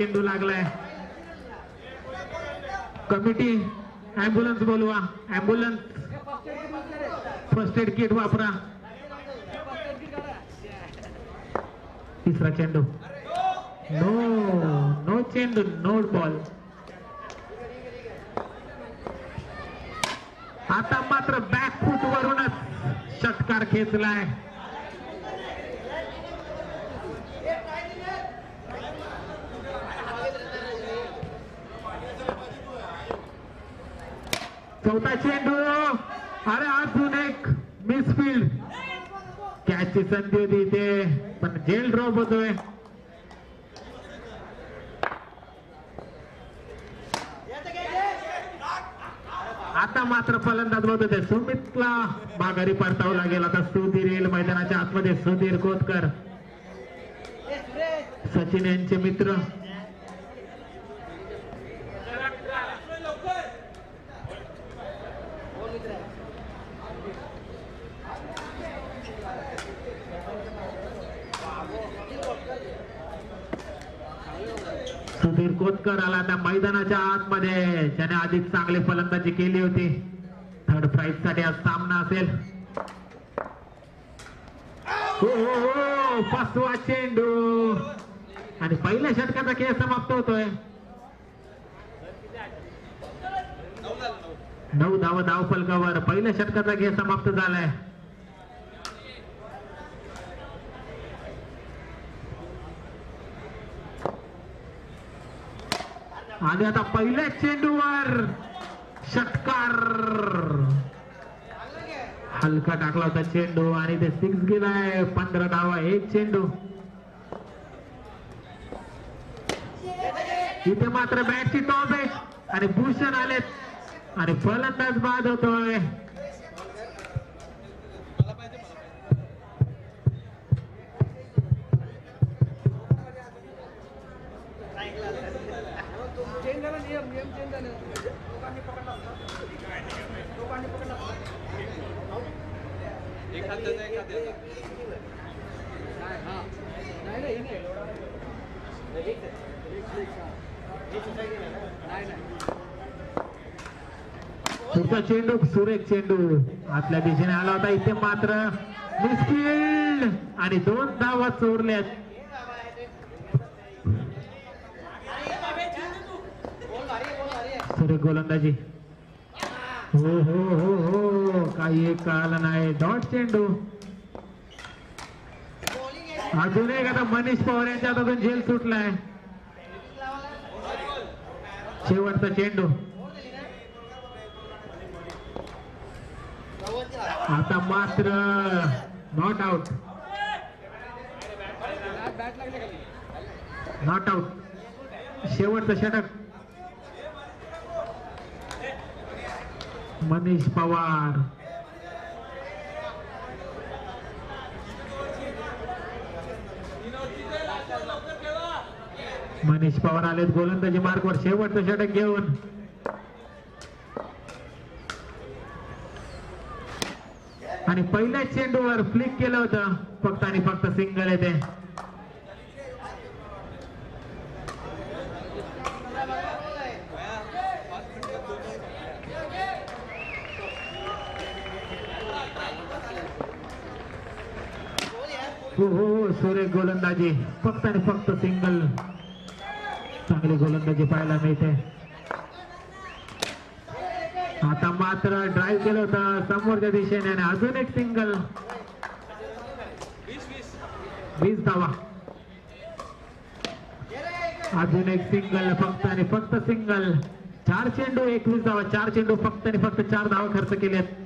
चेंडू लागलाय. Committee ambulance बोलवा. ॲम्ब्युलन्स फर्स्ट एड किट वापरा. तिसरा चेंडू. नो नो चेंडू नो बॉल. आता मात्र बॅकफूट वरूनच षटकार खेचलाय. चौथा चेंडू. अरे अजून एक मिसफील्ड. कॅचची संधी होती इथे पण जेल ड्रॉप होतोय. आता मात्र फलंदाज होते सुमितला माघारी परतावं लागेल. आता सुधीर येईल मैदानाच्या आतमध्ये. सुधीर कोतकर सचिन यांचे मित्र. सुधीर कोतकर आला आता मैदानाच्या आतमध्ये. ज्याने आधीच चांगली फलंदाजी केली होती. थर्ड प्राइज साठी आज सामना असेल. हो पाचवा चेंडू आणि पहिल्या षटकाचा खेळ समाप्त होतोय. 9 धावा धाव फलकावर. पहिल्या षटकाचा खेळ समाप्त झालाय. आणि आता पहिल्या चेंडूवर षटकार. हलका टाकला होता चेंडू आणि ते 6 गेलाय. 15 धावा 1 चेंडू. इथे मात्र बॅटची टॉप आहे आणि भूषण आलेत आणि फलंदाज बाद होतोय. पुढचा चेंडू सुरेख चेंडू आतल्या दिशेने आला होता. इथे मात्र मिसफील्ड आणि 2 धावा चोरल्यात. सुरेख गोलंदाजी. हो हो हो हो काही एक कळालं नाही. डॉट चेंडू. अजून एक आता मनीष पवार यांच्या हातातून झेल सुटलाय. शेवटचा चेंडू. आता मात्र नॉट आउट. Not out. शेवटचं षटक. मनीष पवार. मनीष पवार आलेत गोलंदाजी मार्कवर शेवटचं षटक घेऊन. आणि पहिल्या चेंडूवर फ्लिक केलं होतं. फक्त आणि फक्त सिंगल येते. हो सुरेख गोलंदाजी. फक्त आणि फक्त सिंगल. चांगली गोलंदाजी पाहायला मिळते. आता मात्र ड्राईव्ह केलं होतं समोरच्या दिशेने आणि अजून एक सिंगल. 20 धावा. अजून एक सिंगल. फक्त आणि फक्त सिंगल. 4 चेंडू 21 धावा. 4 चेंडू फक्त आणि फक्त 4 धावा खर्च केलेत.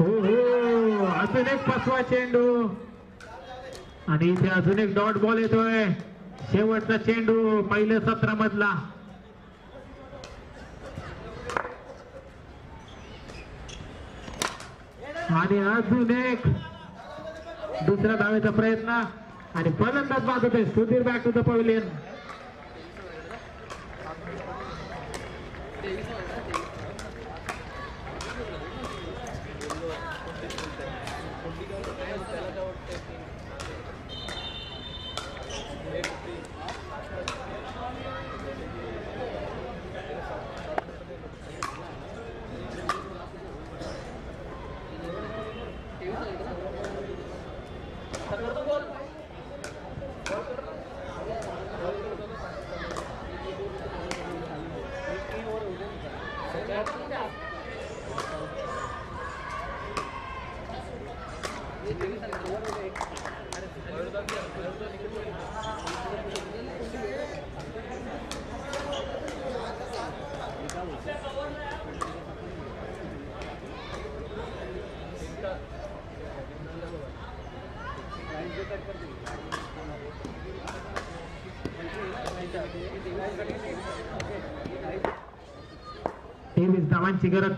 हो हो अजून एक 5वा चेंडू आणि इथे अजून एक डॉट बॉल येतोय. शेवटचा चेंडू पहिल्या 17 मधला. आणि अजून एक दुसऱ्या धावेचा प्रयत्न आणि फलंदाज बाद होते. Sudhir back to the pavilion. 23 धावांची गरज.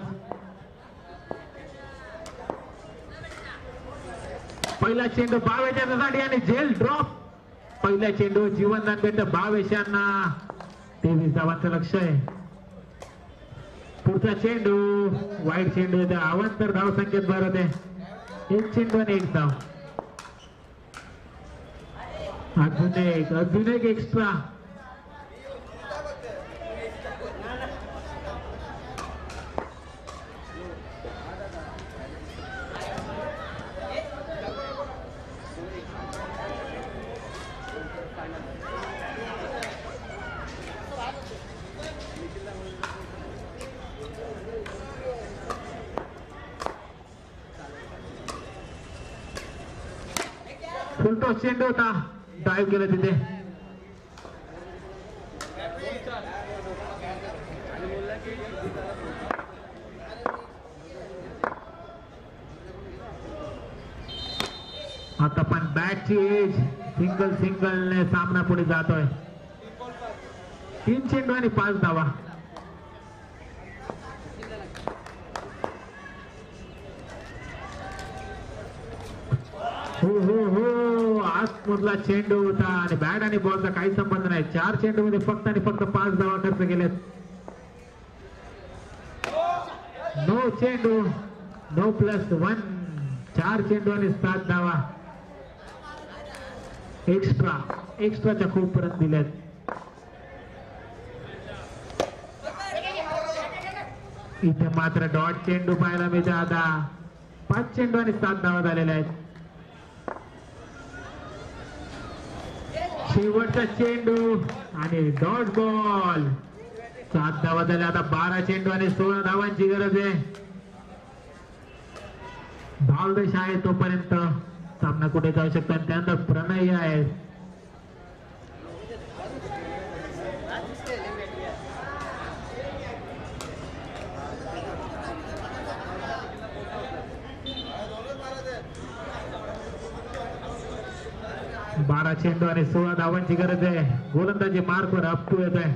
पहिला चेंडू भावेशांसाठी आणि झेल ड्रॉप. पहिला चेंडू जीवनदान भेटतं भावेशांना. 23 धावांचं लक्ष आहे. पुढचा चेंडू वाईट चेंडू येते. अवांतर धाव संख्येत भर होते. एक चेंडू आणि एक धाव. अजून एक एक्स्ट्रा. फुलटॉस चेंडू होता. डाईव्ह केलं तिथे. आता पण बॅटची एज सिंगल ने सामना पुढे जातोय. 3 चेंडू आणि 5 धावा. हो आतमधला चेंडू होता आणि बॅट आणि बॉलचा काही संबंध नाही. 4 चेंडू मध्ये फक्त आणि फक्त 5 धावा खर्च केलेत. नो चेंडू नो +1. 4 चेंडू आणि 7 धावा. एक्स्ट्राच्या खूप रन दिलेत. इथे मात्र डॉट चेंडू पाहायला मिळते. आता 5 चेंडू आणि 7 धावा झालेल्या आहेत. शेवटचा चेंडू आणि डॉट बॉल. 7 धावा झाल्या. आता 12 चेंडू आणि 16 धावांची गरज आहे. भावदेश आहे तोपर्यंत सामना कुठे जाऊ शकतो. आणि त्यानंतर प्रणय आहे. बारा चेंडू आणि 16 धावांची गरज आहे. गोलंदाजी मार्कवर अपटू येत आहे.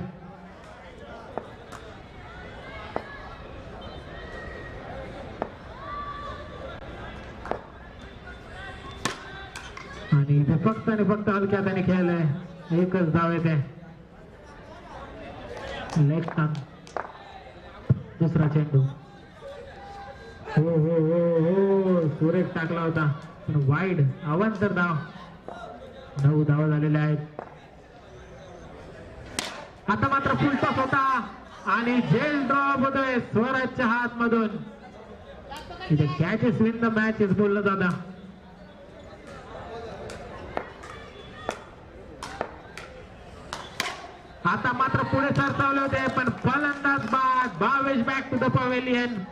आणि इथे फक्त आणि फक्त हलक्या हाताने खेळलंय. एकच धाव येते. Leg turn. दुसरा चेंडू. हो सुरेख टाकला होता पण वाईड. अवांतर धाव. 9 धावा झालेल्या आहेत. आता मात्र फुलटॉस होता आणि झेल ड्रॉप होतोय स्वराजच्या हात मधून. इथे कॅचेस विन द मॅचेस बोललं जातं. आता मात्र पुढे सरसावले होते पण फलंदाज बाद. Bhavesh back to the pavilion.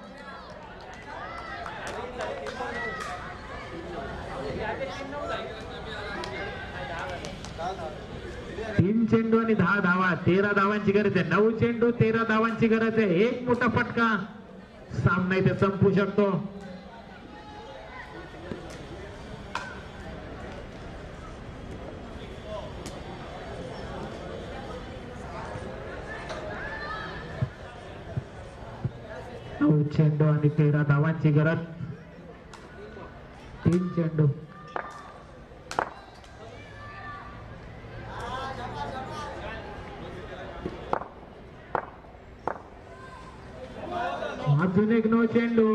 तीन चेंडू आणि 10 धावा. 13 धावांची गरज आहे. 9 चेंडू 13 धावांची गरज आहे. एक मोठा फटका सामना इथे संपू शकतो. चेंडू आणि 13 धावांची गरज. 3 चेंडू. अजून एक 9 चेंडू.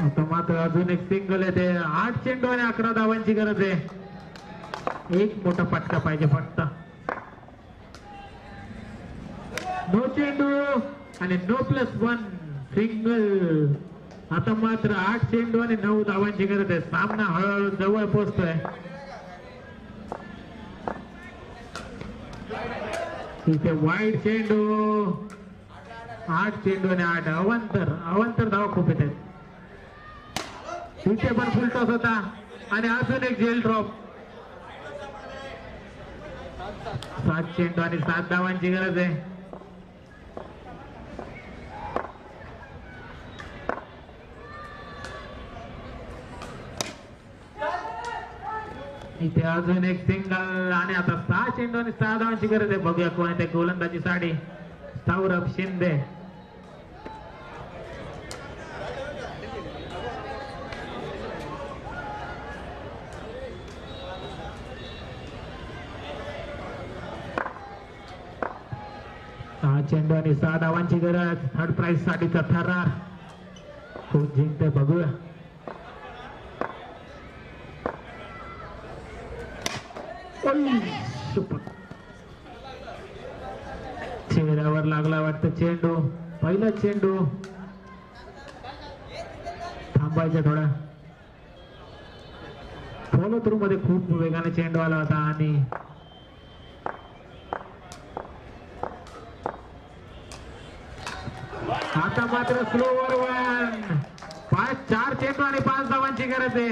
आता मात्र अजून एक सिंगल येते. 8 चेंडू आणि 11 धावांची गरज आहे. एक मोठा फटका पाहिजे फक्त. 9 चेंडू आणि नो +1 सिंगल. आता मात्र 8 चेंडू आणि 9 धावांची गरज आहे. सामना हळूहळू जवळ पोहोचतोय. इथे वाईड चेंडू. 8 चेंडू आणि 8 अवांतर धावा खूप येतात. इथे पण फुलटॉस होता आणि अजून एक झेल ड्रॉप. 7 चेंडू आणि 7 धावांची गरज आहे. इथे अजून एक सिंगल आणि आता 6 चेंडू आणि 6 धावांची गरज आहे. बघूया कोण आहे ते गोलंदाजी साडी. सौरभ शिंदे. चेंडू आणि 6 धावांची गरज. थर्ड प्राइज साठीचा थरार कोण जिंकते बघूया. चेहऱ्यावर लागला वाटतं चेंडू. पहिला चेंडू थांबायचा थोडा. फॉलो थ्रू मध्ये खूप वेगाने चेंडू आला होता आणि आता मात्र स्लोवर वन. 4 चेंडू आणि 5 धावांची गरज आहे.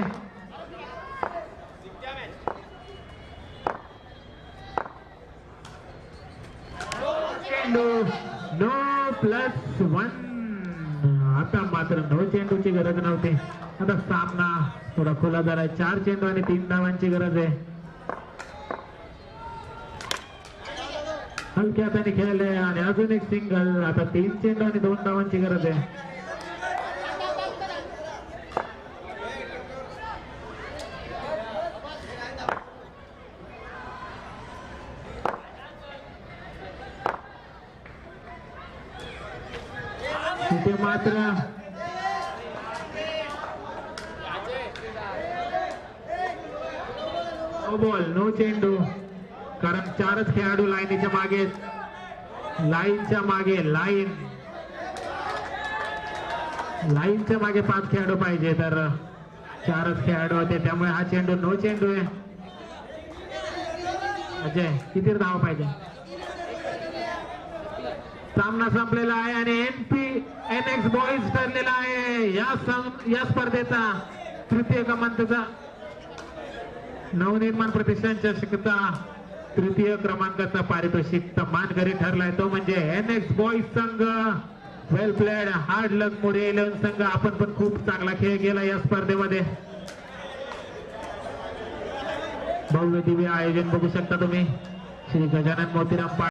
नो +1. आता मात्र नो चेंडूची गरज नव्हती. आता सामना थोडा खुला झाला. 4 चेंडू आणि 3 धावांची गरज आहे. हलक्या हाताने खेळले आणि अजून एक सिंगल. आता 3 चेंडू आणि 2 धावांची गरज आहे. इथे मात्र बॉल नो चेंडू. कारण 4च खेळाडू लाईनीच्या मागे. लाईनच्या मागे 5 खेळाडू पाहिजे. तर 4च खेळाडू होते त्यामुळे हा चेंडू नो चेंडू आहे. अजय किती धाव पाहिजे. सामना संपलेला आहे आणि NX बॉईज ठरलेला आहे या स्पर्धेचा तृतीय क्रमांकाचा. नवनिर्माण प्रतिष्ठानच्या शिकता तृतीय क्रमांकाचा पारितोषिक मानकरी ठरलाय तो म्हणजे NX बॉईज संघ. वेल प्लेड. हार्ड लक मोरे 11 संघ. आपण पण खूप चांगला खेळ केला या स्पर्धेमध्ये. भव्य दिव्य आयोजन बघू शकता तुम्ही. श्री गजानन मोतीराम